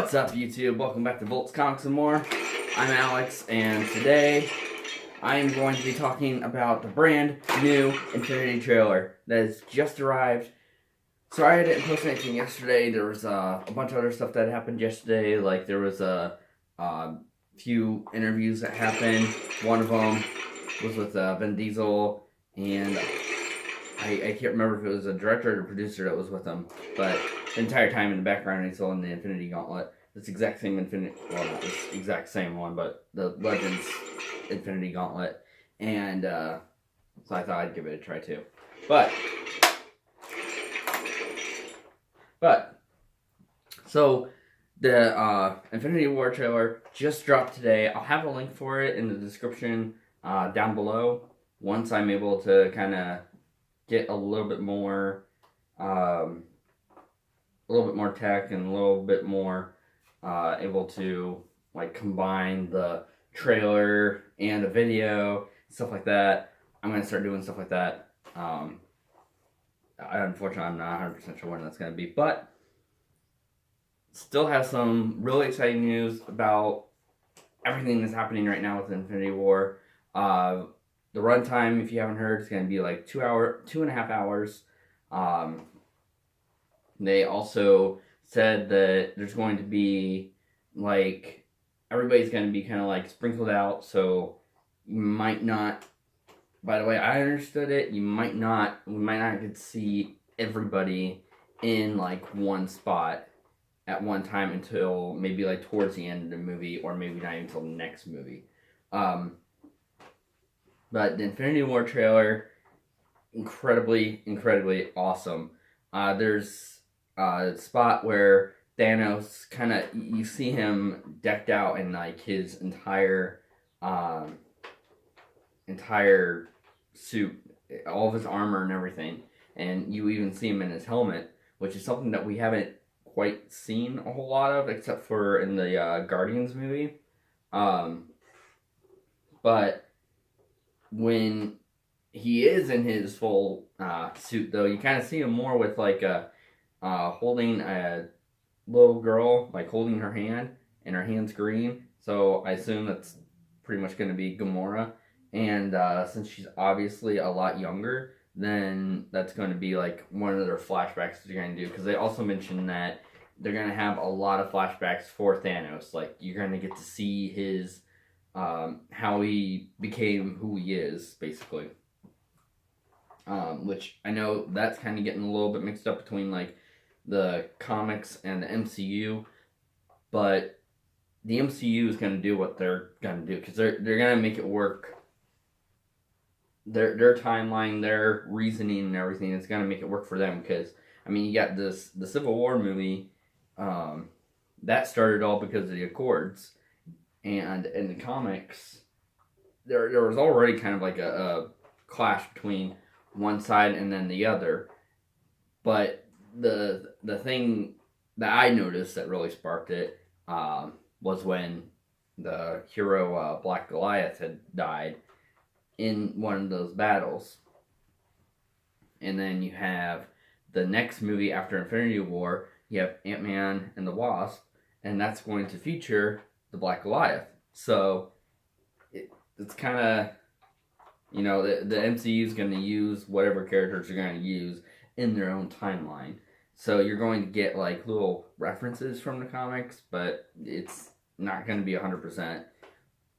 What's up, YouTube? Welcome back to Volts Comics and More. I'm Alex, and today I am going to be talking about the brand new Infinity trailer that has just arrived. Sorry I didn't post anything yesterday. There was a bunch of other stuff that happened yesterday. Like there was a few interviews that happened. One of them was with Vin Diesel, and I can't remember if it was a director or a producer that was with him, but the entire time in the background he's holding the Infinity Gauntlet. This exact same Infinity, well, not this exact same one, but the Legends Infinity Gauntlet, and so I thought I'd give it a try too. So the Infinity War trailer just dropped today. I'll have a link for it in the description down below once I'm able to kind of get a little bit more tech and a little bit more able to like combine the trailer and the video, stuff like that. I'm gonna start doing stuff like that. Unfortunately, I'm not 100% sure when that's gonna be, but still have some really exciting news about everything that's happening right now with Infinity War. The runtime, if you haven't heard, is going to be like 2.5 hours. They also said that there's going to be like everybody's going to be kind of like sprinkled out, so you might not. By the way, I understood it. We might not get to see everybody in like one spot at one time until maybe like towards the end of the movie, or maybe not even until the next movie. But the Infinity War trailer, incredibly awesome. There's a spot where Thanos you see him decked out in like his entire suit, all of his armor and everything, and you even see him in his helmet, which is something that we haven't quite seen a whole lot of, except for in the Guardians movie. But when he is in his full suit, though, you kind of see him more with like holding a little girl, like holding her hand, and her hand's green. So I assume that's pretty much going to be Gamora. And since she's obviously a lot younger, then that's going to be like one of their flashbacks they're going to do. Because they also mentioned that they're going to have a lot of flashbacks for Thanos. Like you're going to get to see his how he became who he is, basically. Which I know that's kind of getting a little bit mixed up between like the comics and the MCU, but the MCU is going to do what they're going to do, because they're going to make it work. Their timeline, their reasoning and everything is going to make it work for them, because I mean, you got the Civil War movie that started all because of the Accords. And in the comics, there was already kind of like a clash between one side and then the other. But the thing that I noticed that really sparked it was when the hero Black Goliath had died in one of those battles. And then you have the next movie after Infinity War, you have Ant-Man and the Wasp, and that's going to feature the Black Goliath. So it's kind of, you know, the MCU is going to use whatever characters they're going to use in their own timeline. So you're going to get like little references from the comics, but it's not going to be 100%.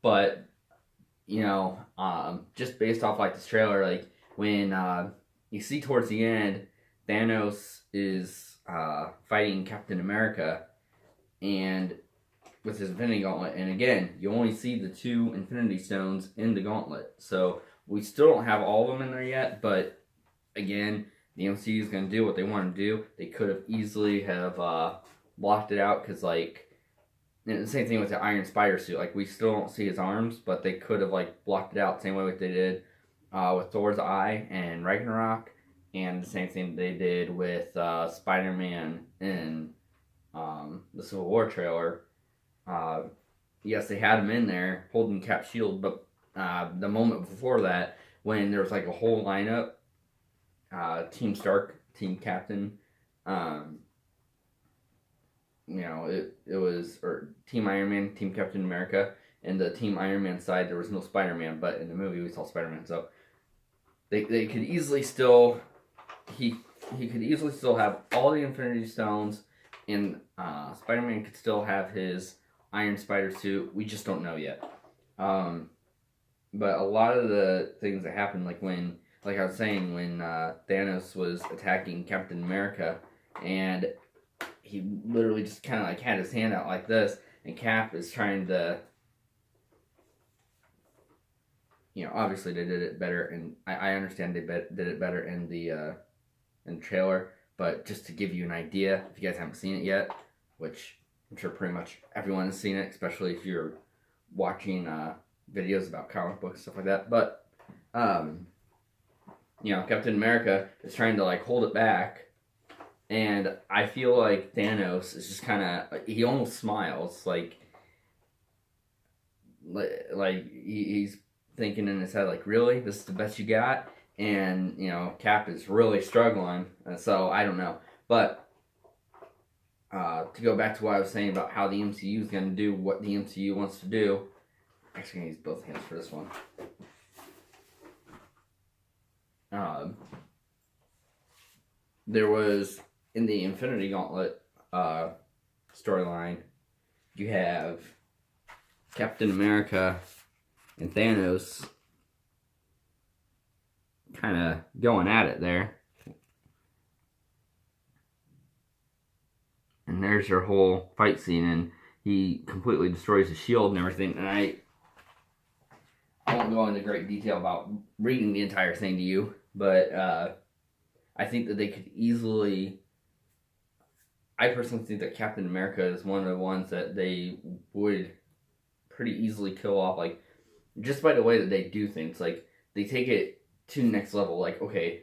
But you know, just based off like this trailer, like when you see towards the end, Thanos is fighting Captain America, and with his Infinity Gauntlet, and again, you only see the 2 Infinity Stones in the Gauntlet, so we still don't have all of them in there yet, but again, the MCU is going to do what they want to do. They could have easily have blocked it out, because like, and the same thing with the Iron Spider suit, like we still don't see his arms, but they could have like blocked it out, same way what they did with Thor's eye and Ragnarok, and the same thing they did with Spider-Man in the Civil War trailer. Yes, they had him in there holding Cap's shield, but the moment before that, when there was like a whole lineup, Team Stark, Team Captain, it was or Team Iron Man, Team Captain America, and the Team Iron Man side there was no Spider-Man, but in the movie we saw Spider-Man, so they could easily still he could easily still have all the Infinity Stones, and Spider-Man could still have his Iron Spider suit. We just don't know yet. But a lot of the things that happened, like I was saying, when Thanos was attacking Captain America, and he literally just kind of like had his hand out like this, and Cap is trying to, obviously they did it better, and I understand they did it better in the trailer, but just to give you an idea, if you guys haven't seen it yet, which I'm sure pretty much everyone has seen it, especially if you're watching videos about comic books, stuff like that, but, Captain America is trying to, like, hold it back, and I feel like Thanos is just kind of, he almost smiles, like he's thinking in his head, like, really? This is the best you got? And, Cap is really struggling, so I don't know. But, to go back to what I was saying about how the MCU is going to do what the MCU wants to do, I'm actually going to use both hands for this one. There was, in the Infinity Gauntlet storyline, you have Captain America and Thanos kind of going at it there. And there's their whole fight scene, and he completely destroys the shield and everything. And I won't go into great detail about reading the entire thing to you, but I think that they could easily... I personally think that Captain America is one of the ones that they would pretty easily kill off, like, just by the way that they do things. Like, they take it to the next level. Like, okay,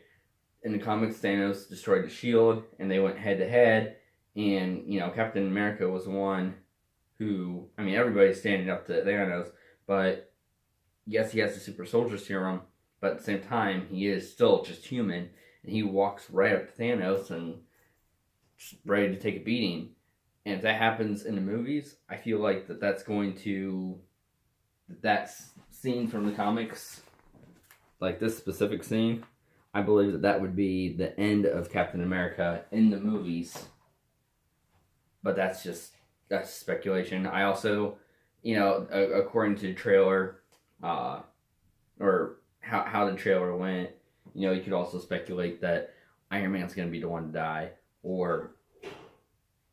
in the comics, Thanos destroyed the shield, and they went head-to-head, and, Captain America was the one who... I mean, everybody's standing up to Thanos, but yes, he has the super soldier serum, but at the same time, he is still just human, and he walks right up to Thanos and just ready to take a beating. And if that happens in the movies, I feel like that's going to... that scene from the comics, like this specific scene, I believe that would be the end of Captain America in the movies. But that's speculation. I also, according to the trailer, or how the trailer went, you could also speculate that Iron Man's going to be the one to die. Or,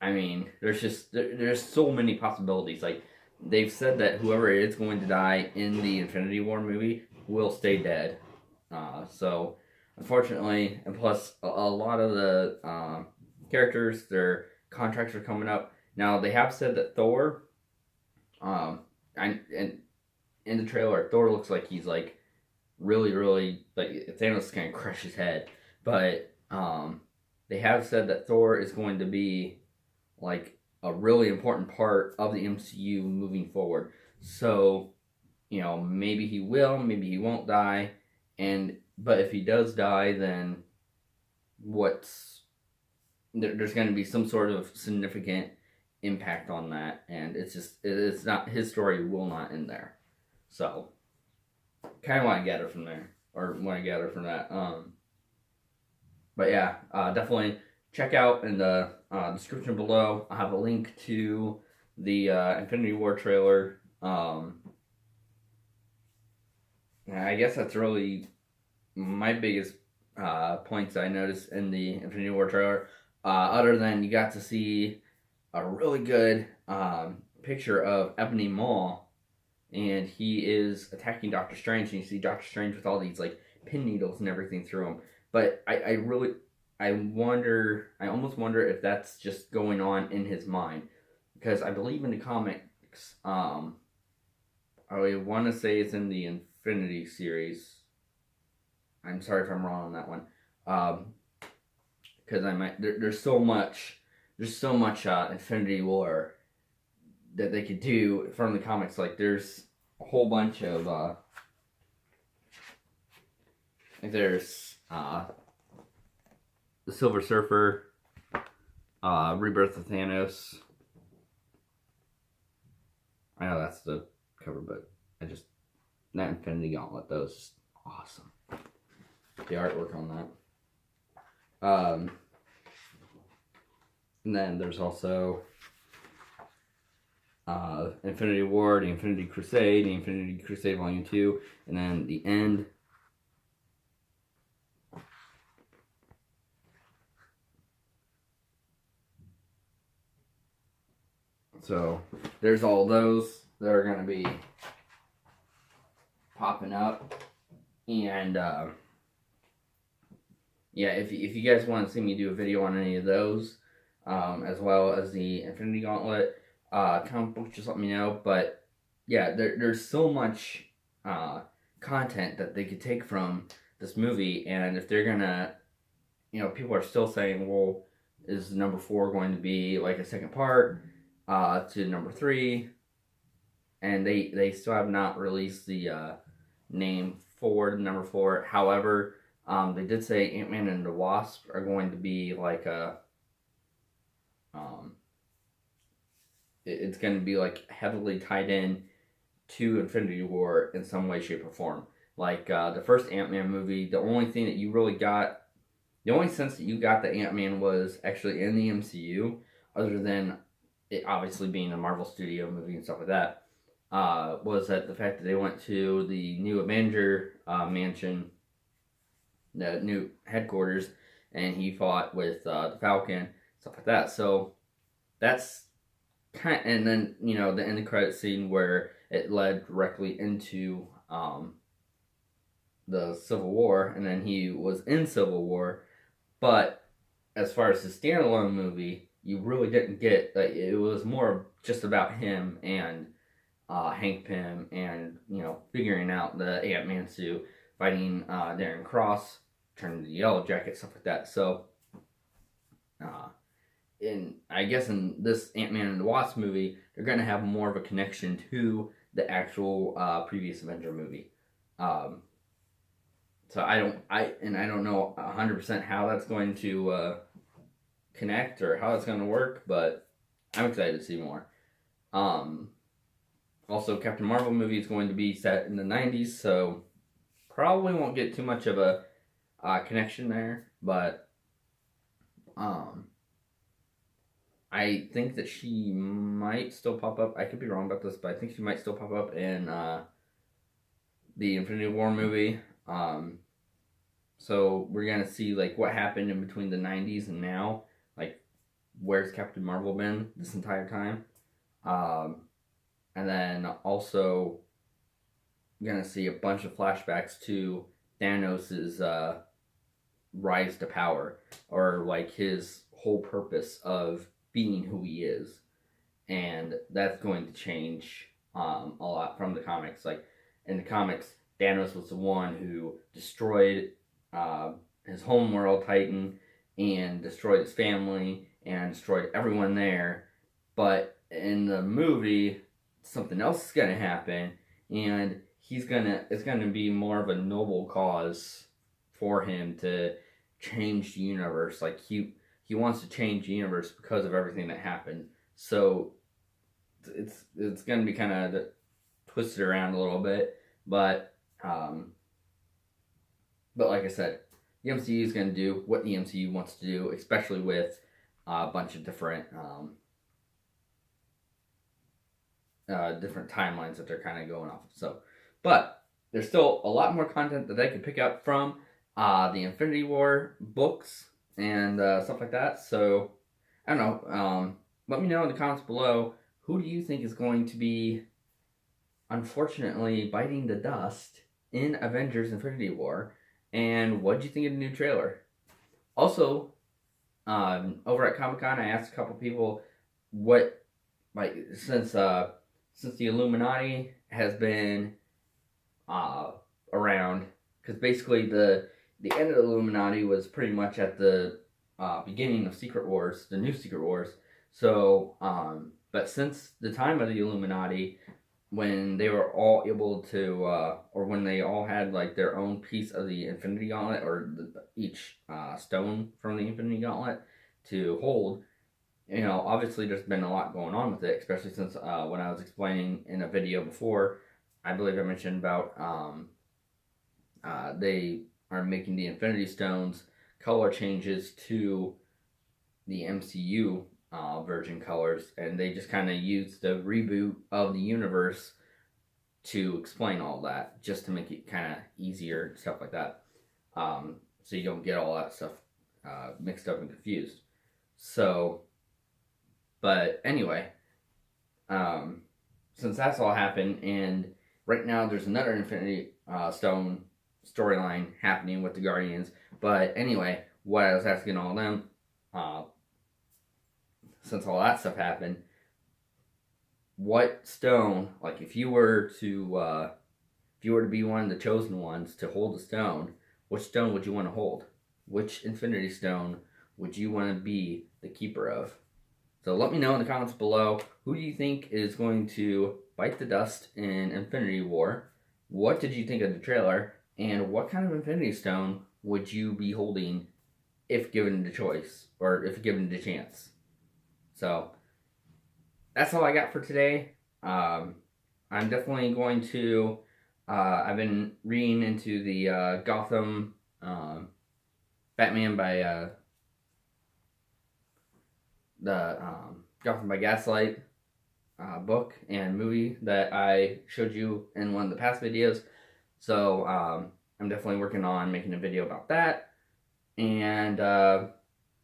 I mean, there's so many possibilities. Like, they've said that whoever is going to die in the Infinity War movie will stay dead. So, unfortunately, and plus, a lot of the characters, their contracts are coming up. Now, they have said that Thor, and in the trailer, Thor looks like he's, like, really, really, like, Thanos is going to crush his head. But, they have said that Thor is going to be, like, a really important part of the MCU moving forward. So, maybe he will, maybe he won't die. But if he does die, then there's going to be some sort of significant impact on that, and it's not, his story will not end there. So, kind of want to gather from there, or want to gather from that. But yeah, definitely check out in the description below. I have a link to the Infinity War trailer. I guess that's really my biggest points I noticed in the Infinity War trailer. Other than you got to see a really good picture of Ebony Maw, and he is attacking Doctor Strange, and you see Doctor Strange with all these, like, pin needles and everything through him. But I almost wonder if that's just going on in his mind, because I believe in the comics, I want to say it's in the Infinity series. I'm sorry if I'm wrong on that one, because there's so much Infinity War that they could do from the comics. Like, there's a whole bunch of there's the Silver Surfer, Rebirth of Thanos, I know that's the cover, but that Infinity Gauntlet, though, is just awesome. The artwork on that. And then there's also Infinity War, the Infinity Crusade, the Infinity Crusade Volume 2, and then the end. So there's all those that are going to be popping up. And yeah, if you guys want to see me do a video on any of those, as well as the Infinity Gauntlet comic book, just let me know. But yeah, there's so much content that they could take from this movie, and if they're gonna, people are still saying, well, is number 4 going to be like a second part to number 3? And they still have not released the name for number 4. However, they did say Ant-Man and the Wasp are going to be like a it's going to be like heavily tied in to Infinity War in some way, shape, or form. Like the first Ant-Man movie, the only thing that you really got, the only sense that you got that Ant-Man was actually in the MCU, other than it obviously being a Marvel Studio movie and stuff like that, was that the fact that they went to the new Avenger mansion, the new headquarters, and he fought with the Falcon, stuff like that. So that's and then the end of credit scene where it led directly into the Civil War, and then he was in Civil War. But as far as the standalone movie, you really didn't get it was more just about him and Hank Pym, and figuring out the Ant-Man suit, fighting Darren Cross, turning the Yellow Jacket, stuff like that. So I guess in this Ant-Man and the Wasp movie, they're going to have more of a connection to the actual previous Avenger movie. So I don't know 100% how that's going to connect or how it's going to work, but I'm excited to see more. Also, Captain Marvel movie is going to be set in the 90s, so probably won't get too much of a connection there, but I think that she might still pop up. I could be wrong about this, but I think she might still pop up in the Infinity War movie. So we're gonna see like what happened in between the 90s and now. Like, where's Captain Marvel been this entire time? And then also gonna see a bunch of flashbacks to Thanos's rise to power, or like his whole purpose of being who he is, and that's going to change a lot from the comics. Like in the comics, Thanos was the one who destroyed his home world, Titan, and destroyed his family and destroyed everyone there. But in the movie, something else is gonna happen, and it's gonna be more of a noble cause for him to change the universe. Like he wants to change the universe because of everything that happened. So it's going to be kind of twisted around a little bit, but like I said, the MCU is going to do what the MCU wants to do, especially with a bunch of different different timelines that they're kind of going off of. So, but there's still a lot more content that they can pick up from the Infinity War books and stuff like that. So I don't know. Let me know in the comments below, who do you think is going to be, unfortunately, biting the dust in Avengers Infinity War, and what do you think of the new trailer? Also, over at Comic-Con, I asked a couple people what, like, since the Illuminati has been around, because basically the end of the Illuminati was pretty much at the beginning of Secret Wars, the new Secret Wars. So, but since the time of the Illuminati, when they were all able to, or when they all had like their own piece of the Infinity Gauntlet, or each stone from the Infinity Gauntlet to hold, obviously there's been a lot going on with it, especially since when I was explaining in a video before, I believe I mentioned about they are making the Infinity Stones color changes to the MCU Virgin colors, and they just kind of used the reboot of the universe to explain all that, just to make it kind of easier and stuff like that, so you don't get all that stuff mixed up and confused. So, but anyway, since that's all happened, and right now there's another Infinity Stone storyline happening with the Guardians. But anyway, what I was asking all of them, since all that stuff happened, what stone, like if you were to be one of the chosen ones to hold the stone, which stone would you want to hold? Which Infinity Stone would you want to be the keeper of? So let me know in the comments below, who do you think is going to bite the dust in Infinity War? What did you think of the trailer? And what kind of Infinity Stone would you be holding if given the choice, or if given the chance? So that's all I got for today. I'm definitely going to, I've been reading into the Gotham Batman by the Gotham by Gaslight book and movie that I showed you in one of the past videos. So I'm definitely working on making a video about that. And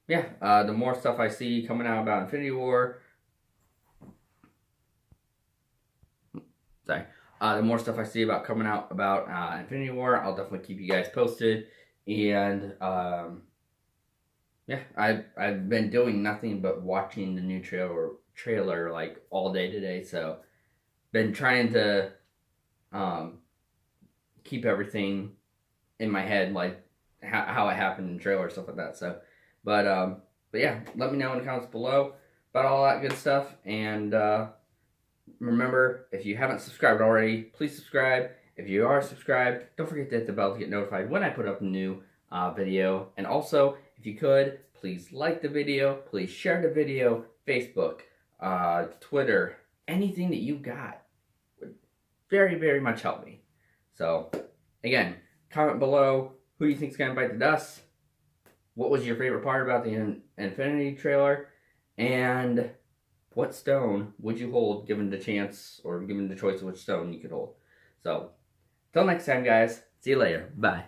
yeah, the more stuff I see coming out about Infinity War, the more stuff I see about coming out about Infinity War, I'll definitely keep you guys posted. And yeah, I've been doing nothing but watching the new trailer like all day today. So been trying to keep everything in my head, like how it happened in the trailer, stuff like that. So, but yeah, let me know in the comments below about all that good stuff. And remember, if you haven't subscribed already, please subscribe. If you are subscribed, don't forget to hit the bell to get notified when I put up a new video. And also, if you could, please like the video, please share the video, Facebook, Twitter, anything that you got would very, very much help me. So, again, comment below who you think is going to bite the dust, what was your favorite part about the Infinity trailer, and what stone would you hold given the chance, or given the choice of which stone you could hold. So, till next time, guys. See you later. Bye.